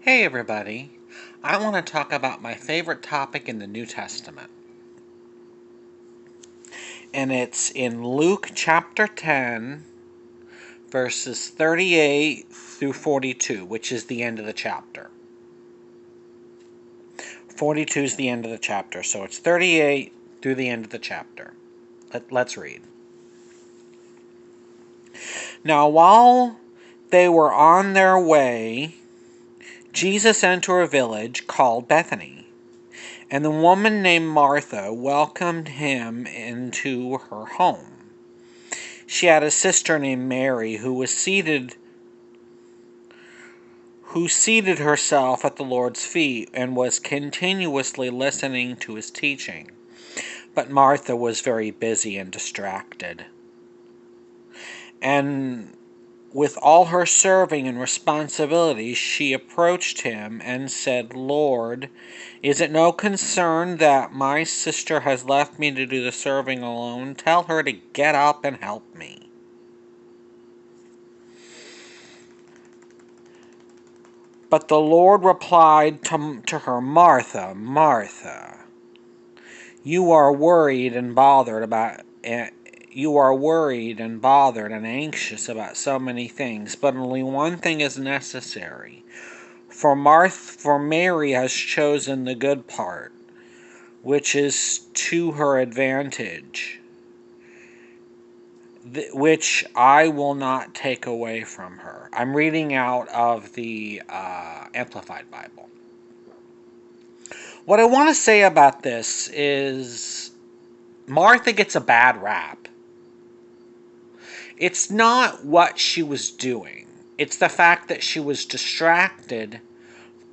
Hey everybody, I want to talk about my favorite topic in the New Testament. And it's in Luke chapter 10, verses 38 through 42, which is the end of the chapter. 42 is the end of the chapter, so it's 38 through the end of the chapter. Let's read. Now, while they were on their way, Jesus entered a village called Bethany. And the woman named Martha welcomed him into her home. She had a sister named Mary who seated herself at the Lord's feet and was continuously listening to his teaching. But Martha was very busy and distracted. And with all her serving and responsibilities, she approached him and said, "Lord, is it no concern that my sister has left me to do the serving alone? Tell her to get up and help me." But the Lord replied to her, "Martha, Martha, you are worried and bothered and anxious about so many things, but only one thing is necessary. For Mary has chosen the good part, which is to her advantage, which I will not take away from her." I'm reading out of the Amplified Bible. What I want to say about this is Martha gets a bad rap. It's not what she was doing. It's the fact that she was distracted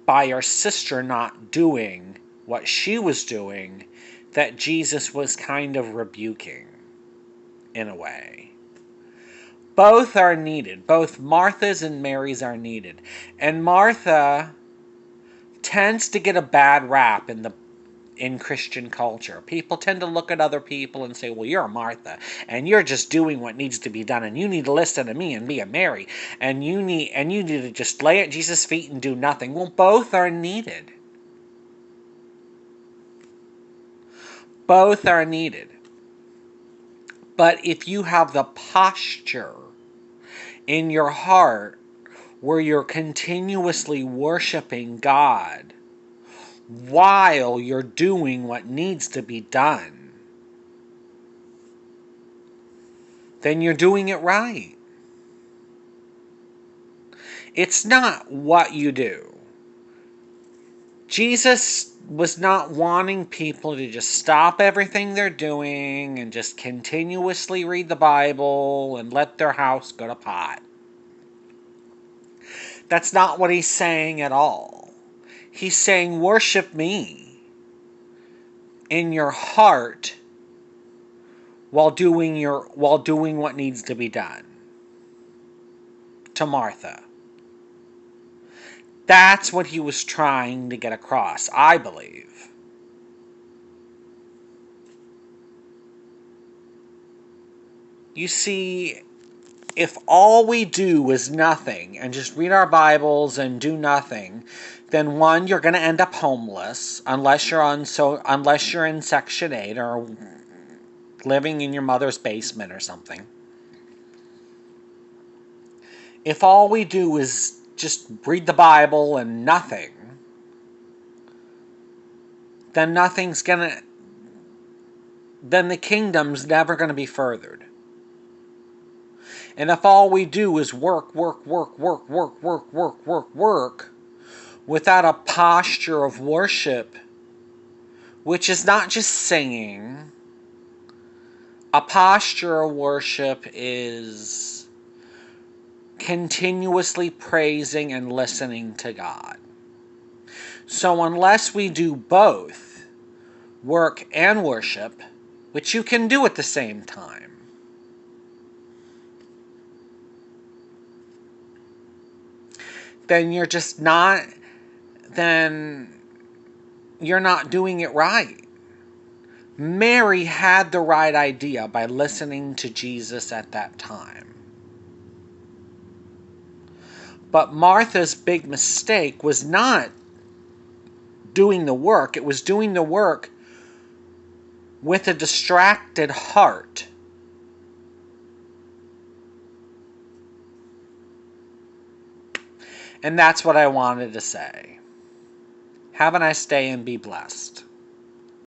by her sister not doing what she was doing that Jesus was kind of rebuking, in a way. Both are needed. Both Martha's and Mary's are needed. And Martha tends to get a bad rap in Christian culture. People tend to look at other people and say, "Well, you're a Martha, and you're just doing what needs to be done, and you need to listen to me and be a Mary, and you need to just lay at Jesus' feet and do nothing." Well, both are needed. Both are needed. But if you have the posture in your heart where you're continuously worshiping God while you're doing what needs to be done, then you're doing it right. It's not what you do. Jesus was not wanting people to just stop everything they're doing and just continuously read the Bible and let their house go to pot. That's not what he's saying at all. He's saying, worship me in your heart while doing what needs to be done. To Martha. That's what he was trying to get across, I believe. You see, if all we do is nothing and just read our Bibles and do nothing, then one, you're going to end up homeless unless you're in Section 8 or living in your mother's basement or something. If all we do is just read the Bible and nothing, then the kingdom's never going to be furthered. And if all we do is work, without a posture of worship, which is not just singing, a posture of worship is continuously praising and listening to God. So unless we do both, work and worship, which you can do at the same time, then you're not doing it right. Mary had the right idea by listening to Jesus at that time. But Martha's big mistake was not doing the work. It was doing the work with a distracted heart. And that's what I wanted to say. Have a nice day and be blessed.